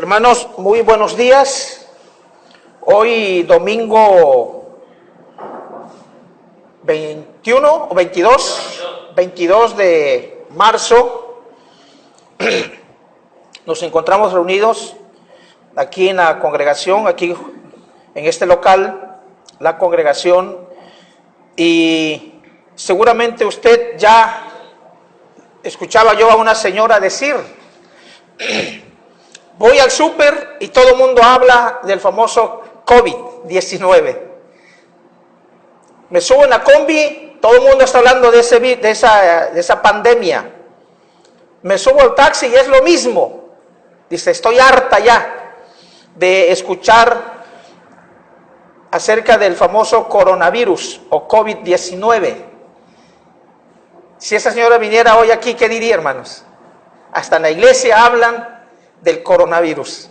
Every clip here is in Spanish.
Hermanos, muy buenos días. Hoy domingo 21 o 22 de marzo, nos encontramos reunidos aquí en la congregación, aquí en este local, la congregación, y seguramente usted ya escuchaba yo a una señora decir: voy al súper y todo el mundo habla del famoso COVID-19. Me subo en la combi, todo el mundo está hablando de esa pandemia. Me subo al taxi y es lo mismo. Dice, estoy harta ya de escuchar acerca del famoso coronavirus o COVID-19. Si esa señora viniera hoy aquí, ¿qué diría, hermanos? Hasta en la iglesia hablan del coronavirus.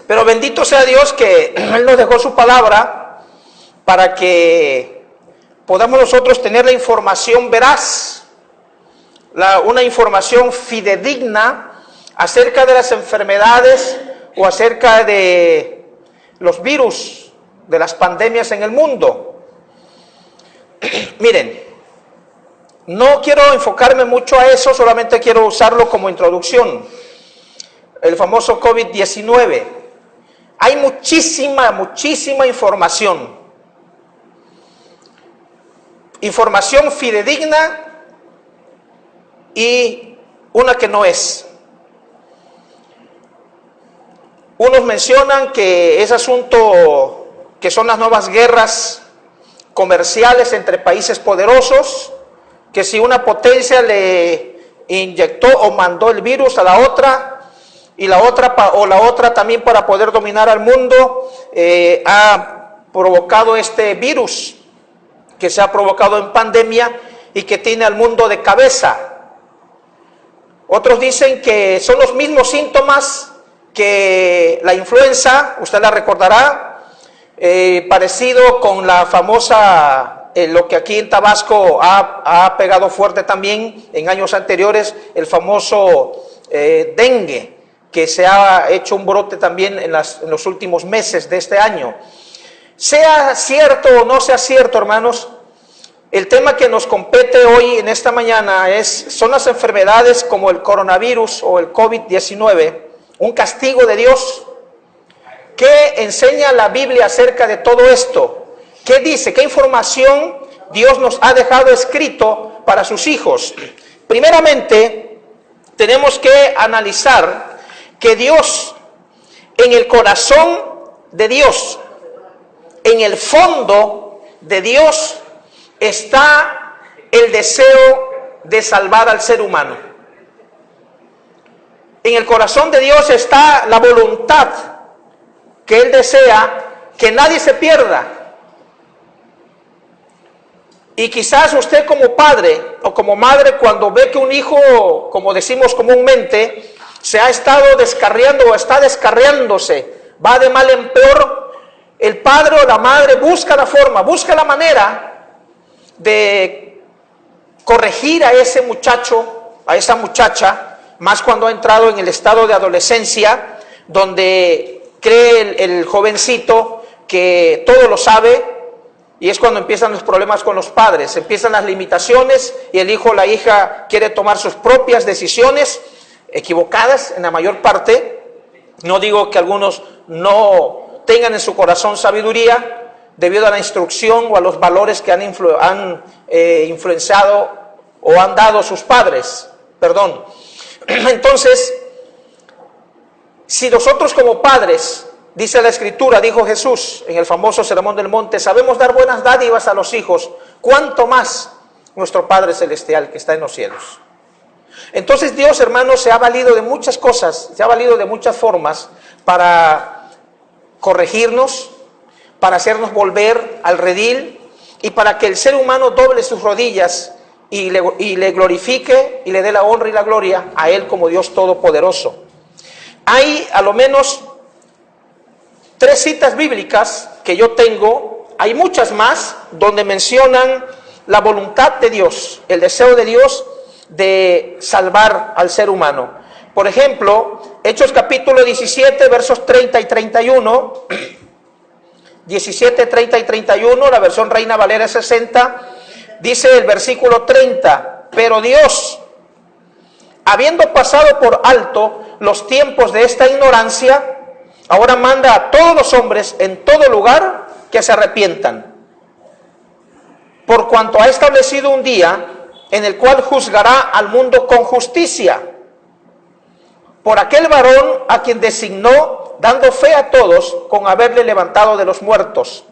Pero bendito sea Dios que Él nos dejó su palabra para que podamos nosotros tener la información veraz, una información fidedigna acerca de las enfermedades o acerca de los virus, de las pandemias en el mundo. Miren, no quiero enfocarme mucho a eso, solamente quiero usarlo como introducción. El famoso COVID-19. Hay muchísima información. Información fidedigna y una que no es. Unos mencionan que es asunto, que son las nuevas guerras comerciales entre países poderosos, que si una potencia le inyectó o mandó el virus a la otra, y la otra también para poder dominar al mundo, ha provocado este virus que se ha provocado en pandemia y que tiene al mundo de cabeza. Otros dicen que son los mismos síntomas que la influenza, usted la recordará, parecido con la famosa, lo que aquí en Tabasco ha pegado fuerte también en años anteriores, el famoso dengue, que se ha hecho un brote también en los últimos meses de este año. Sea cierto o no sea cierto, hermanos, el tema que nos compete hoy en esta mañana son las enfermedades como el coronavirus o el COVID-19, un castigo de Dios. ¿Qué enseña la Biblia acerca de todo esto? ¿Qué dice? ¿Qué información Dios nos ha dejado escrito para sus hijos? Primeramente, tenemos que analizar que Dios, en el corazón de Dios, en el fondo de Dios, está el deseo de salvar al ser humano. En el corazón de Dios está la voluntad que Él desea que nadie se pierda. Y quizás usted como padre o como madre, cuando ve que un hijo, como decimos comúnmente, se ha estado descarriando o está descarriándose, va de mal en peor, el padre o la madre busca la forma, busca la manera de corregir a ese muchacho, a esa muchacha, más cuando ha entrado en el estado de adolescencia, donde cree el jovencito que todo lo sabe. Y es cuando empiezan los problemas con los padres, empiezan las limitaciones y el hijo o la hija quiere tomar sus propias decisiones, equivocadas en la mayor parte. No digo que algunos no tengan en su corazón sabiduría debido a la instrucción o a los valores que han influenciado o han dado sus padres. Perdón. Entonces, si nosotros como padres, dice la Escritura, dijo Jesús en el famoso Sermón del Monte, sabemos dar buenas dádivas a los hijos, ¿cuánto más nuestro Padre Celestial que está en los cielos? Entonces Dios, hermanos, se ha valido de muchas cosas, se ha valido de muchas formas para corregirnos, para hacernos volver al redil y para que el ser humano doble sus rodillas y le glorifique y le dé la honra y la gloria a Él como Dios Todopoderoso. Hay a lo menos 3 citas bíblicas que yo tengo, hay muchas más, donde mencionan la voluntad de Dios, el deseo de Dios de salvar al ser humano. Por ejemplo, Hechos capítulo 17, versos 30 y 31. 17, 30 y 31, la versión Reina Valera 60, dice el versículo 30, pero Dios, habiendo pasado por alto los tiempos de esta ignorancia, ahora manda a todos los hombres en todo lugar que se arrepientan, por cuanto ha establecido un día en el cual juzgará al mundo con justicia, por aquel varón a quien designó, dando fe a todos con haberle levantado de los muertos.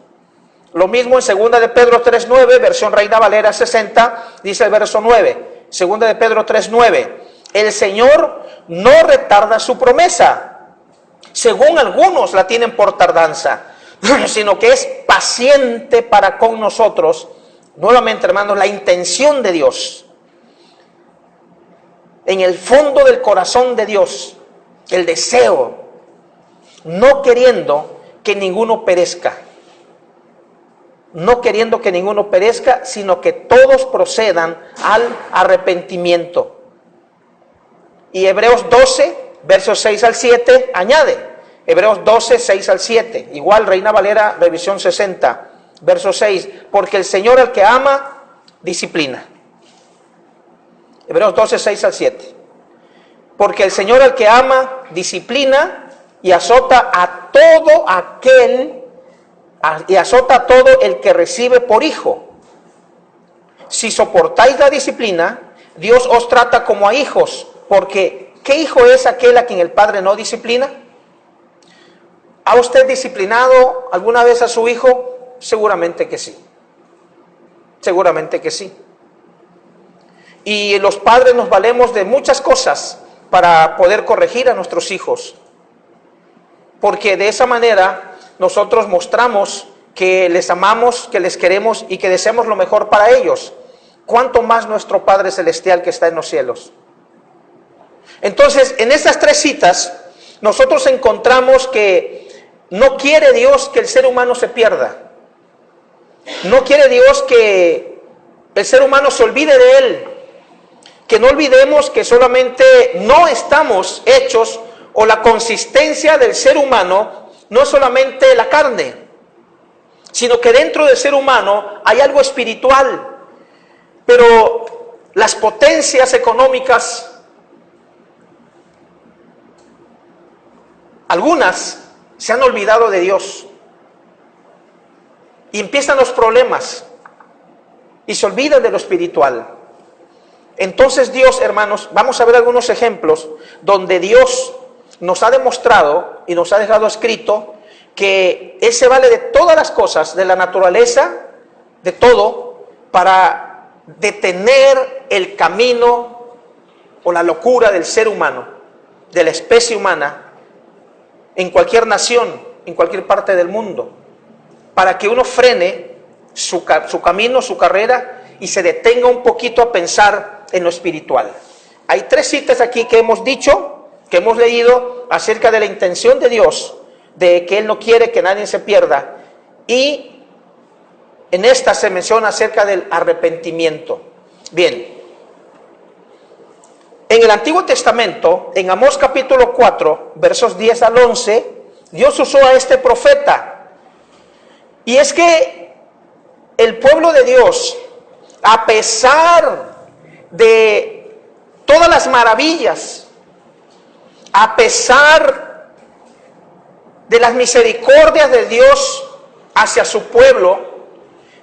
Lo mismo en 2 de Pedro 3:9, versión Reina Valera 60, dice el verso 9, 2 de Pedro 3:9, el Señor no retarda su promesa, según algunos la tienen por tardanza, sino que es paciente para con nosotros. Nuevamente, hermanos, la intención de Dios, en el fondo del corazón de Dios, el deseo, no queriendo que ninguno perezca, no queriendo que ninguno perezca, sino que todos procedan al arrepentimiento. Y Hebreos 12, versos 6 al 7, añade, Hebreos 12, 6 al 7, igual Reina Valera, revisión 60, verso 6, porque el Señor al que ama, disciplina. Hebreos 12, 6 al 7. Porque el Señor al que ama, disciplina y azota a todo aquel, y azota a todo el que recibe por hijo. Si soportáis la disciplina, Dios os trata como a hijos, porque ¿qué hijo es aquel a quien el Padre no disciplina? ¿Ha usted disciplinado alguna vez a su hijo? Seguramente que sí. Seguramente que sí. Y los padres nos valemos de muchas cosas para poder corregir a nuestros hijos, porque de esa manera nosotros mostramos que les amamos, que les queremos y que deseamos lo mejor para ellos. ¿Cuánto más nuestro Padre Celestial que está en los cielos? Entonces, en estas tres citas, nosotros encontramos que no quiere Dios que el ser humano se pierda. No quiere Dios que el ser humano se olvide de Él. Que no olvidemos que solamente no estamos hechos, o la consistencia del ser humano no es solamente la carne, sino que dentro del ser humano hay algo espiritual. Pero las potencias económicas, algunas se han olvidado de Dios y empiezan los problemas y se olvidan de lo espiritual. Entonces Dios, hermanos, vamos a ver algunos ejemplos donde Dios nos ha demostrado y nos ha dejado escrito que Él se vale de todas las cosas, de la naturaleza, de todo, para detener el camino o la locura del ser humano, de la especie humana, en cualquier nación, en cualquier parte del mundo, para que uno frene su camino, su carrera, y se detenga un poquito a pensar en lo espiritual. Hay tres citas aquí que hemos dicho, que hemos leído acerca de la intención de Dios, de que Él no quiere que nadie se pierda, y en esta se menciona acerca del arrepentimiento. Bien, en el Antiguo Testamento, en Amós capítulo 4, versos 10 al 11, Dios usó a este profeta, y es que el pueblo de Dios, a pesar de todas las maravillas, a pesar de las misericordias de Dios hacia su pueblo,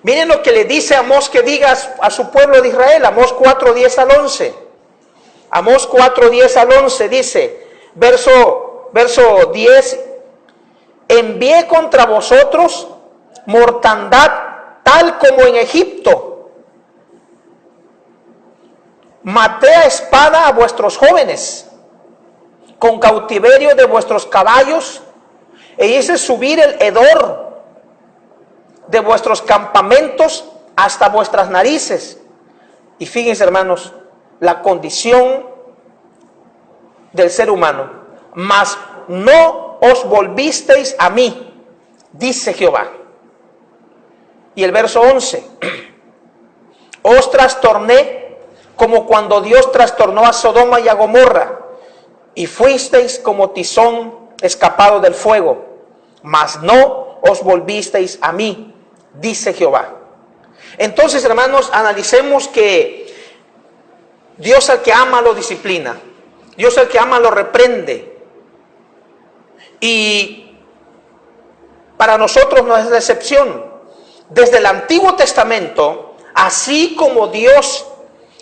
miren lo que le dice Amós que diga a su pueblo de Israel, Amós 4, 10 al 11. Amós 4, 10 al 11 dice, verso 10, envié contra vosotros mortandad tal como en Egipto, maté a espada a vuestros jóvenes, con cautiverio de vuestros caballos, e hice subir el hedor de vuestros campamentos hasta vuestras narices. Y fíjense, hermanos, la condición del ser humano. Mas no os volvisteis a mí, dice Jehová. Y el verso 11, os trastorné como cuando Dios trastornó a Sodoma y a Gomorra, y fuisteis como tizón escapado del fuego, mas no os volvisteis a mí, dice Jehová. Entonces, hermanos, analicemos que Dios al que ama lo disciplina, Dios al que ama lo reprende, y para nosotros no es la excepción. Desde el Antiguo Testamento, así como Dios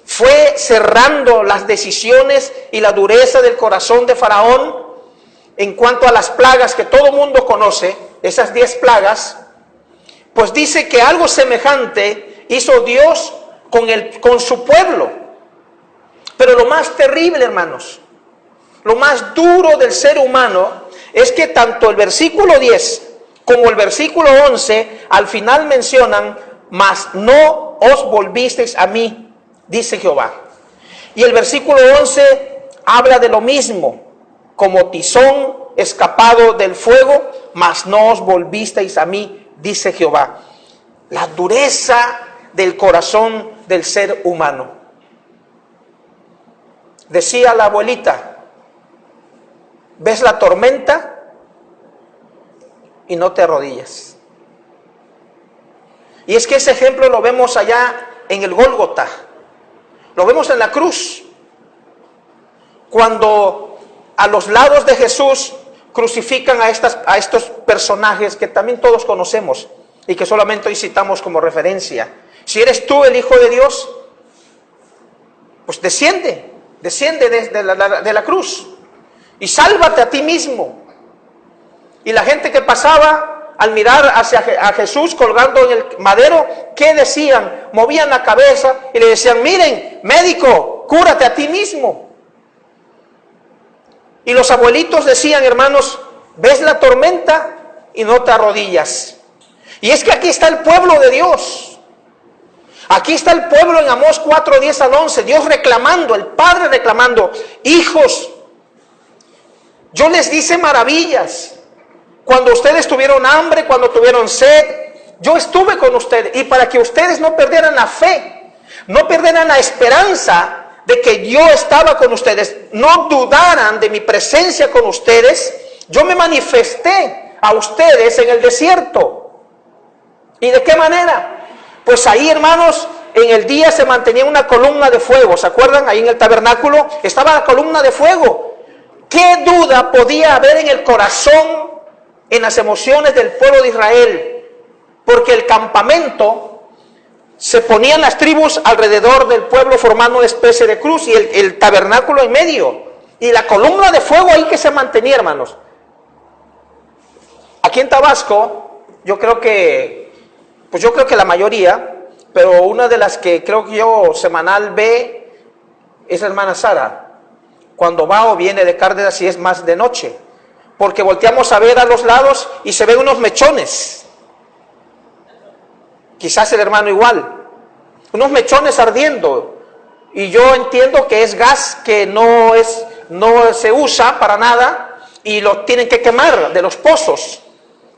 fue cerrando las decisiones y la dureza del corazón de Faraón en cuanto a las plagas que todo mundo conoce, esas 10 plagas, pues dice que algo semejante hizo Dios con su pueblo. Pero lo más terrible, hermanos, lo más duro del ser humano es que tanto el versículo 10 como el versículo 11 al final mencionan: mas no os volvisteis a mí, dice Jehová. Y el versículo 11 habla de lo mismo, como tizón escapado del fuego, mas no os volvisteis a mí, dice Jehová. La dureza del corazón del ser humano. Decía la abuelita: ves la tormenta y no te arrodillas. Y es que ese ejemplo lo vemos allá en el Gólgota, lo vemos en la cruz, cuando a los lados de Jesús crucifican a estos personajes que también todos conocemos y que solamente hoy citamos como referencia. Si eres tú el Hijo de Dios, pues desciende de la cruz y sálvate a ti mismo. Y la gente que pasaba al mirar a Jesús colgando en el madero, ¿qué decían? Movían la cabeza y le decían: miren, médico, cúrate a ti mismo. Y los abuelitos decían: hermanos, ves la tormenta y no te arrodillas. Y es que aquí está el pueblo de Dios. Aquí está el pueblo en Amós 4, 10 al 11. Dios reclamando, el Padre reclamando: hijos, yo les hice maravillas. Cuando ustedes tuvieron hambre, cuando tuvieron sed, yo estuve con ustedes. Y para que ustedes no perdieran la fe, no perdieran la esperanza de que yo estaba con ustedes, no dudaran de mi presencia con ustedes, yo me manifesté a ustedes en el desierto. ¿Y de qué manera? Pues ahí, hermanos, en el día se mantenía una columna de fuego. ¿Se acuerdan? Ahí en el tabernáculo estaba la columna de fuego. ¿Qué duda podía haber en el corazón, en las emociones del pueblo de Israel? Porque el campamento, se ponían las tribus alrededor del pueblo formando una especie de cruz y el tabernáculo en medio. Y la columna de fuego ahí que se mantenía, hermanos. Aquí en Tabasco, yo creo que la mayoría, pero una de las que creo que yo semanal ve es la hermana Sara, cuando va o viene de Cárdenas y es más de noche. Porque volteamos a ver a los lados y se ven unos mechones. Quizás el hermano igual. Unos mechones ardiendo. Y yo entiendo que es gas que no se usa para nada y lo tienen que quemar de los pozos,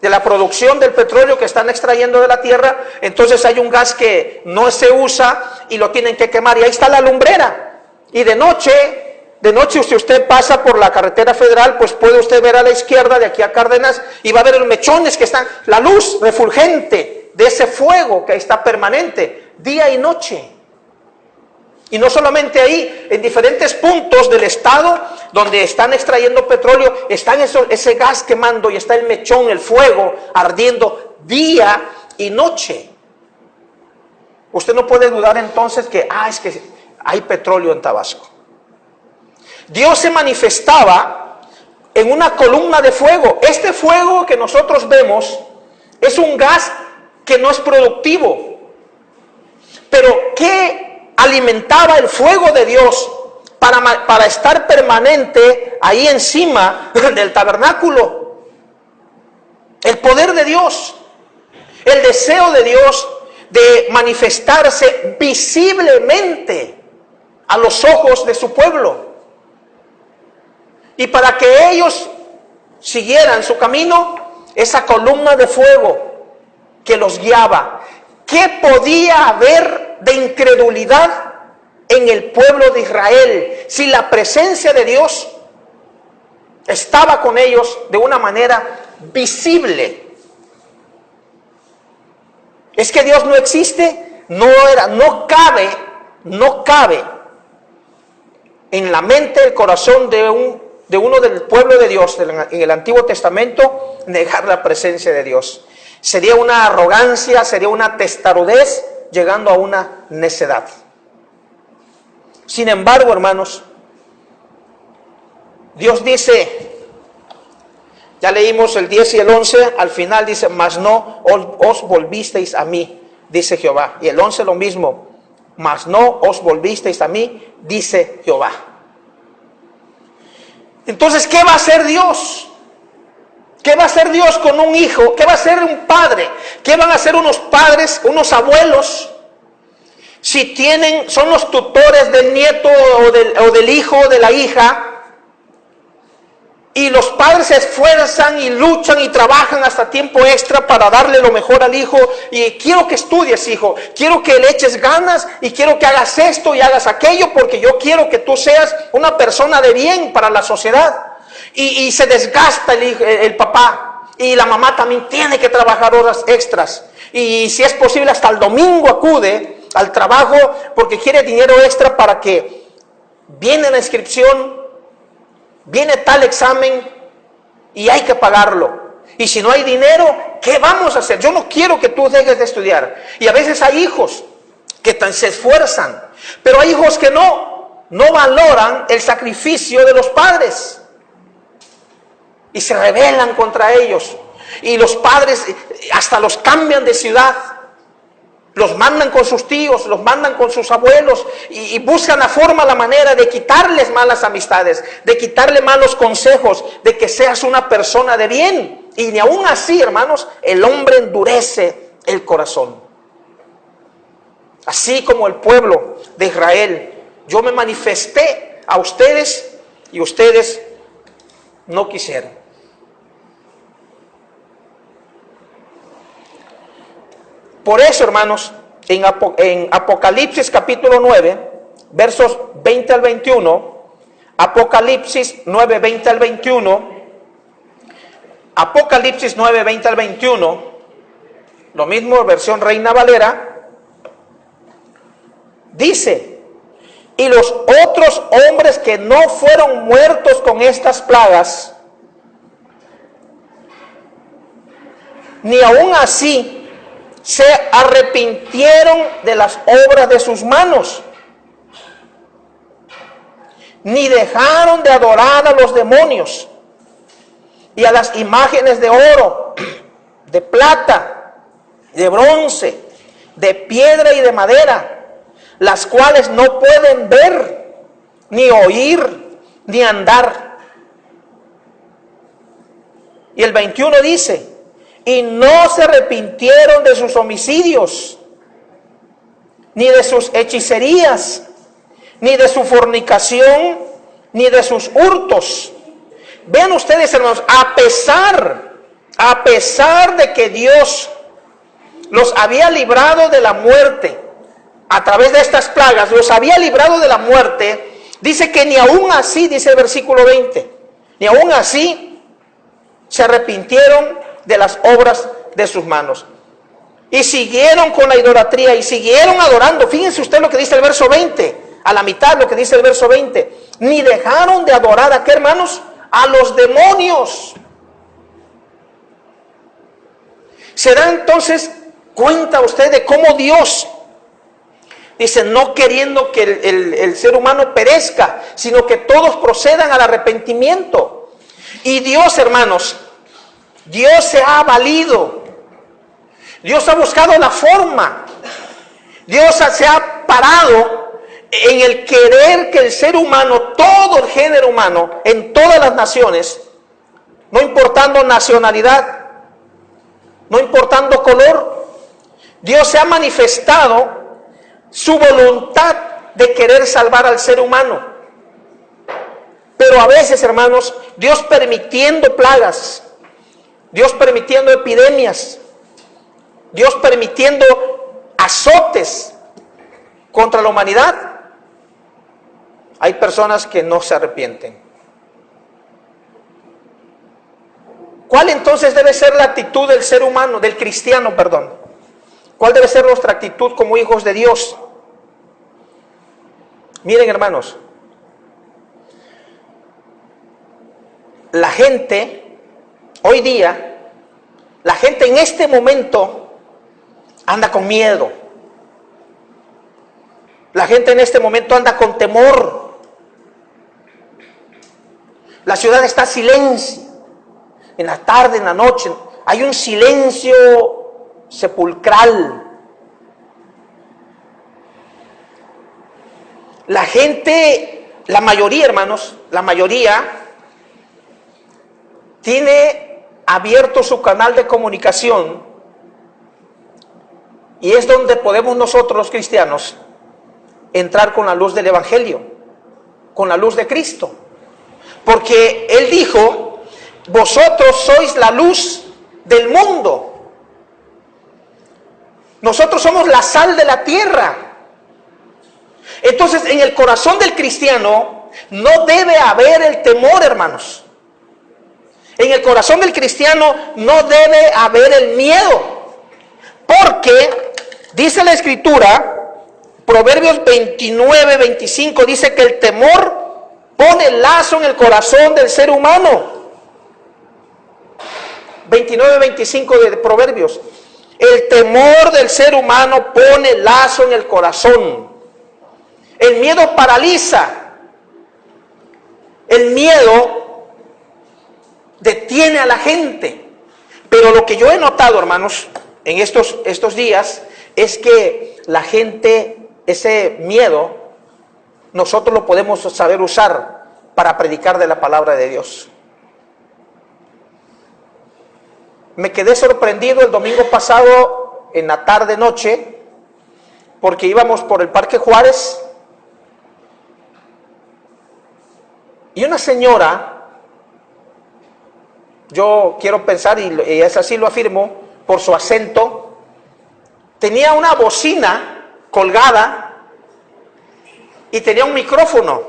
de la producción del petróleo que están extrayendo de la tierra. Entonces hay un gas que no se usa y lo tienen que quemar. Y ahí está la lumbrera. Y de noche, si usted pasa por la carretera federal, pues puede usted ver a la izquierda, de aquí a Cárdenas, y va a ver los mechones que están, la luz refulgente de ese fuego que está permanente, día y noche. Y no solamente ahí, en diferentes puntos del estado donde están extrayendo petróleo, está ese gas quemando y está el mechón, el fuego ardiendo día y noche. Usted no puede dudar entonces que, es que hay petróleo en Tabasco. Dios se manifestaba en una columna de fuego. Este fuego que nosotros vemos es un gas que no es productivo. Pero ¿qué alimentaba el fuego de Dios para estar permanente ahí encima del tabernáculo? El poder de Dios, el deseo de Dios de manifestarse visiblemente a los ojos de su pueblo. Y para que ellos siguieran su camino, esa columna de fuego que los guiaba. ¿Qué podía haber de incredulidad en el pueblo de Israel si la presencia de Dios estaba con ellos de una manera visible. Es que Dios no existe, no cabe en la mente, el corazón de uno del pueblo de Dios en el Antiguo Testamento negar la presencia de Dios. Sería una arrogancia, sería una testarudez, llegando a una necedad. Sin embargo, hermanos, Dios dice, ya leímos el 10 y el 11, al final dice, mas no os volvisteis a mí, dice Jehová. Y el 11 lo mismo, mas no os volvisteis a mí, dice Jehová. Entonces, ¿qué va a hacer Dios? ¿Qué va a hacer Dios con un hijo? ¿Qué va a hacer un padre? ¿Qué van a hacer unos padres, unos abuelos? Si son los tutores del nieto o del hijo o de la hija, y los padres se esfuerzan y luchan y trabajan hasta tiempo extra para darle lo mejor al hijo, y quiero que estudies, hijo, quiero que le eches ganas y quiero que hagas esto y hagas aquello, porque yo quiero que tú seas una persona de bien para la sociedad. Y se desgasta el papá, y la mamá también tiene que trabajar horas extras, y si es posible hasta el domingo acude al trabajo porque quiere dinero extra para que viene la inscripción, viene tal examen y hay que pagarlo. Y si no hay dinero, ¿qué vamos a hacer? Yo no quiero que tú dejes de estudiar. Y a veces hay hijos que se esfuerzan, pero hay hijos que no valoran el sacrificio de los padres y se rebelan contra ellos. Y los padres hasta los cambian de ciudad, los mandan con sus tíos, los mandan con sus abuelos, y buscan la manera de quitarles malas amistades, de quitarle malos consejos, de que seas una persona de bien. Y ni aún así, hermanos, el hombre endurece el corazón. Así como el pueblo de Israel, yo me manifesté a ustedes y ustedes no quisieron. Por eso, hermanos, en Apocalipsis capítulo 9, versos 20 al 21, Apocalipsis 9, 20 al 21, Apocalipsis 9, 20 al 21, lo mismo versión Reina Valera, dice, y los otros hombres que no fueron muertos con estas plagas, ni aún así se arrepintieron de las obras de sus manos, ni dejaron de adorar a los demonios y a las imágenes de oro, de plata, de bronce, de piedra y de madera, las cuales no pueden ver, ni oír, ni andar. Y el 21 dice, y no se arrepintieron de sus homicidios, ni de sus hechicerías, ni de su fornicación, ni de sus hurtos. Vean ustedes, hermanos, a pesar de que Dios los había librado de la muerte, a través de estas plagas, los había librado de la muerte, dice que ni aún así, dice el versículo 20, ni aún así se arrepintieron de las obras de sus manos. Y siguieron con la idolatría y siguieron adorando. Fíjense usted lo que dice el verso 20, a la mitad lo que dice el verso 20. Ni dejaron de adorar a qué, hermanos, a los demonios. ¿Se da entonces cuenta usted de cómo Dios dice, no queriendo que el ser humano perezca, sino que todos procedan al arrepentimiento? Y Dios, hermanos, Dios se ha valido, Dios ha buscado la forma, Dios se ha parado en el querer que el ser humano, todo el género humano, en todas las naciones, no importando nacionalidad, no importando color, Dios se ha manifestado su voluntad de querer salvar al ser humano. Pero a veces, hermanos, Dios permitiendo plagas, Dios permitiendo epidemias, Dios permitiendo azotes contra la humanidad, hay personas que no se arrepienten. ¿Cuál entonces debe ser la actitud del ser humano, del cristiano, perdón? ¿Cuál debe ser nuestra actitud como hijos de Dios? Miren, hermanos, la gente, hoy día, la gente en este momento anda con miedo. La gente en este momento anda con temor. La ciudad está en silencio. En la tarde, en la noche, hay un silencio sepulcral. La gente, la mayoría, hermanos, la mayoría tiene abierto su canal de comunicación, y es donde podemos nosotros los cristianos entrar con la luz del Evangelio, con la luz de Cristo. Porque Él dijo: vosotros sois la luz del mundo. Nosotros somos la sal de la tierra. Entonces, en el corazón del cristiano no debe haber el temor, hermanos. En el corazón del cristiano no debe haber el miedo. Porque dice la Escritura, Proverbios 29, 25, dice que el temor pone lazo en el corazón del ser humano. 29, 25 de Proverbios. El temor del ser humano pone lazo en el corazón. El miedo paraliza. El miedo detiene a la gente. Pero lo que yo he notado, hermanos, en estos días, es que la gente, ese miedo, nosotros lo podemos saber usar para predicar de la palabra de Dios. Me quedé sorprendido el domingo pasado, en la tarde-noche, porque íbamos por el Parque Juárez, y una señora, yo quiero pensar, y es así lo afirmo, por su acento, tenía una bocina colgada y tenía un micrófono.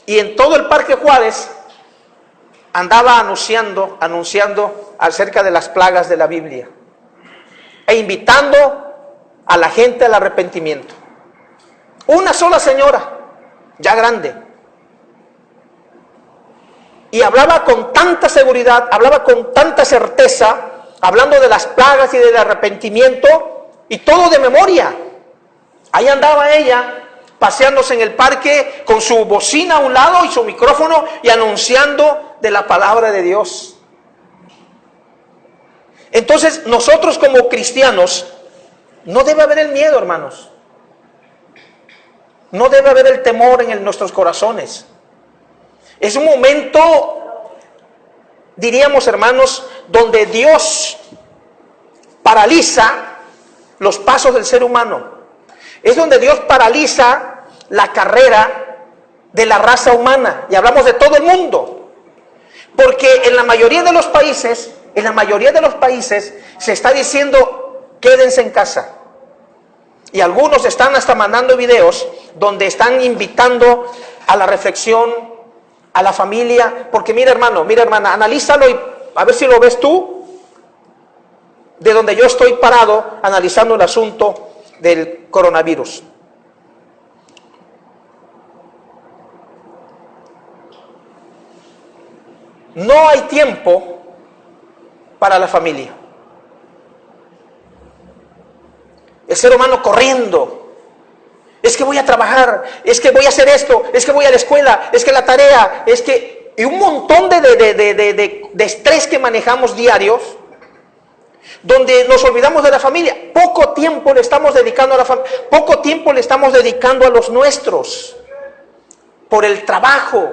Y en todo el Parque Juárez andaba anunciando acerca de las plagas de la Biblia e invitando a la gente al arrepentimiento. Una sola señora, ya grande. Y hablaba con tanta seguridad, hablaba con tanta certeza, hablando de las plagas y del arrepentimiento, y todo de memoria. Ahí andaba ella, paseándose en el parque con su bocina a un lado y su micrófono, y anunciando de la palabra de Dios. Entonces, nosotros como cristianos, no debe haber el miedo, hermanos. No debe haber el temor en nuestros corazones. Es un momento, diríamos, hermanos, donde Dios paraliza los pasos del ser humano. Es donde Dios paraliza la carrera de la raza humana. Y hablamos de todo el mundo. Porque en la mayoría de los países, se está diciendo: quédense en casa. Y algunos están hasta mandando videos donde están invitando a la reflexión, a la familia. Porque mira, hermano, mira, hermana, analízalo y a ver si lo ves tú, de donde yo estoy parado analizando el asunto del coronavirus. No hay tiempo para la familia. El ser humano corriendo. Es que voy a trabajar, es que voy a hacer esto, es que voy a la escuela, es que la tarea, es que... Y un montón de estrés que manejamos diarios, donde nos olvidamos de la familia. Poco tiempo le estamos dedicando a la familia, poco tiempo le estamos dedicando a los nuestros, por el trabajo,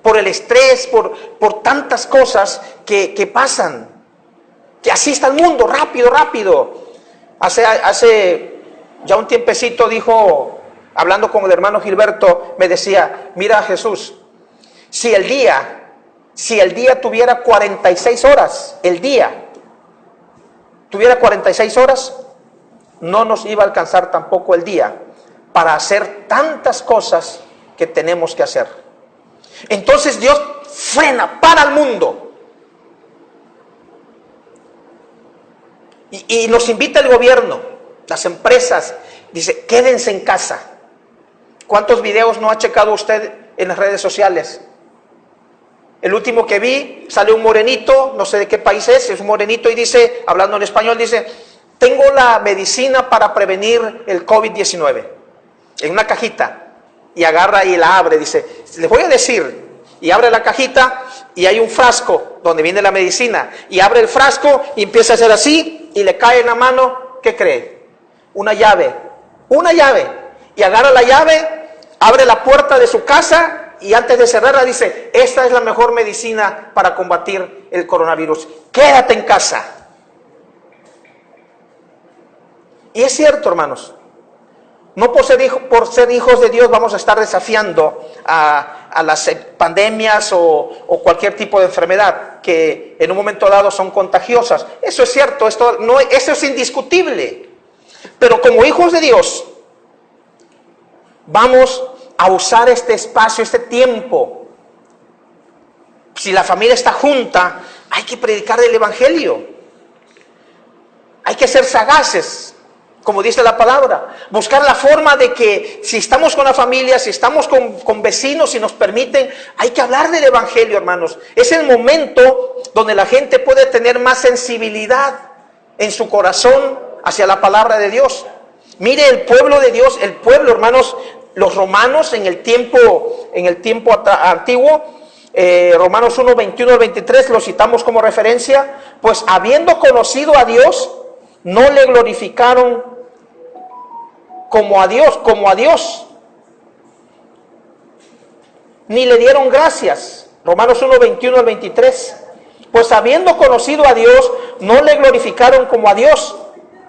por el estrés, por tantas cosas que pasan, que así está el mundo, rápido. Hace ya un tiempecito dijo, hablando con el hermano Gilberto, me decía: mira, Jesús, si el día tuviera 46 horas, tuviera 46 horas, no nos iba a alcanzar tampoco el día para hacer tantas cosas que tenemos que hacer. Entonces Dios frena, para el mundo. Y nos invita el gobierno, las empresas, dice, quédense en casa. ¿Cuántos videos no ha checado usted en las redes sociales? El último que vi, sale un morenito, no sé de qué país es un morenito y dice, hablando en español, dice, tengo la medicina para prevenir el COVID-19, en una cajita, y agarra y la abre, dice, les voy a decir, y abre la cajita, y hay un frasco donde viene la medicina, y abre el frasco, y empieza a hacer así, y le cae en la mano, ¿qué cree? Una llave, y agarra la llave, abre la puerta de su casa, y antes de cerrarla dice, esta es la mejor medicina para combatir el coronavirus, quédate en casa. Y es cierto, hermanos, no por ser hijos de Dios vamos a estar desafiando a las pandemias o cualquier tipo de enfermedad que en un momento dado son contagiosas. Eso es cierto, eso es indiscutible. Pero como hijos de Dios, vamos a usar este espacio, este tiempo. Si la familia está junta, hay que predicar el evangelio. Hay que ser sagaces, como dice la palabra. Buscar la forma de que si estamos con la familia, si estamos con vecinos, si nos permiten, hay que hablar del evangelio, hermanos. Es el momento donde la gente puede tener más sensibilidad en su corazón hacia la palabra de Dios. Mire el pueblo de Dios, el pueblo, hermanos, los romanos en el tiempo antiguo, Romanos 1, 21 al 23, lo citamos como referencia, pues habiendo conocido a Dios, no le glorificaron como a Dios, ni le dieron gracias. Romanos 1, 21 al 23, pues habiendo conocido a Dios, no le glorificaron como a Dios,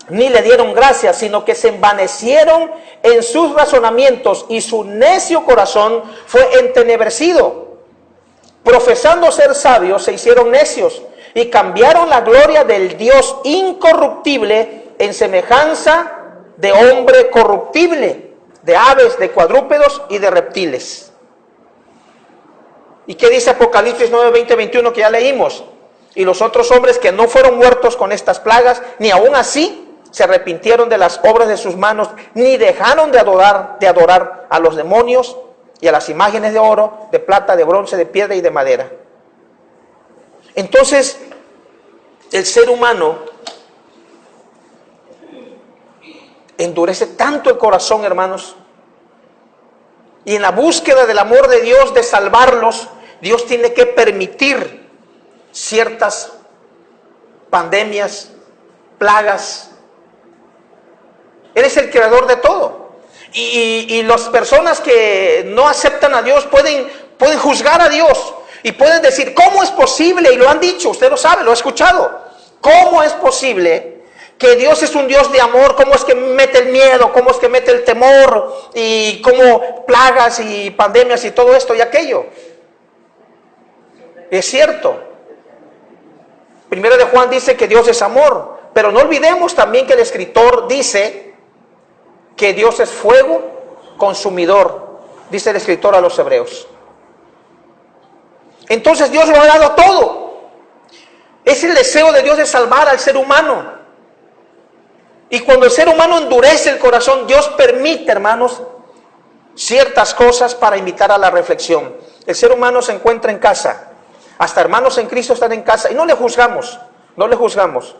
ni le dieron gracias, sino que se envanecieron en sus razonamientos y su necio corazón fue entenebrecido. Profesando ser sabios, se hicieron necios y cambiaron la gloria del Dios incorruptible en semejanza de hombre corruptible, de aves, de cuadrúpedos y de reptiles. ¿Y qué dice Apocalipsis 9, 20, 21 que ya leímos? Y los otros hombres que no fueron muertos con estas plagas, ni aún así se arrepintieron de las obras de sus manos, ni dejaron de adorar a los demonios y a las imágenes de oro, de plata, de bronce, de piedra y de madera. Entonces, el ser humano endurece tanto el corazón, hermanos, y en la búsqueda del amor de Dios, de salvarlos, Dios tiene que permitir ciertas pandemias, plagas. Él es el creador de todo. Y las personas que no aceptan a Dios pueden juzgar a Dios y pueden decir, ¿cómo es posible? Y lo han dicho, usted lo sabe, lo ha escuchado. ¿Cómo es posible que Dios es un Dios de amor? ¿Cómo es que mete el miedo? ¿Cómo es que mete el temor? Y cómo plagas y pandemias y todo esto y aquello. Es cierto. Primero de Juan dice que Dios es amor, pero no olvidemos también que el escritor dice que Dios es fuego consumidor, dice el escritor a los hebreos. Entonces Dios lo ha dado todo. Es el deseo de Dios de salvar al ser humano. Y cuando el ser humano endurece el corazón, Dios permite, hermanos, ciertas cosas para invitar a la reflexión. El ser humano se encuentra en casa. Hasta hermanos en Cristo están en casa. Y no le juzgamos, no le juzgamos.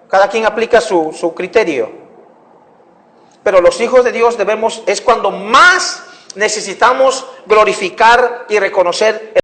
Cada quien aplica su criterio. Pero los hijos de Dios es cuando más necesitamos glorificar y reconocer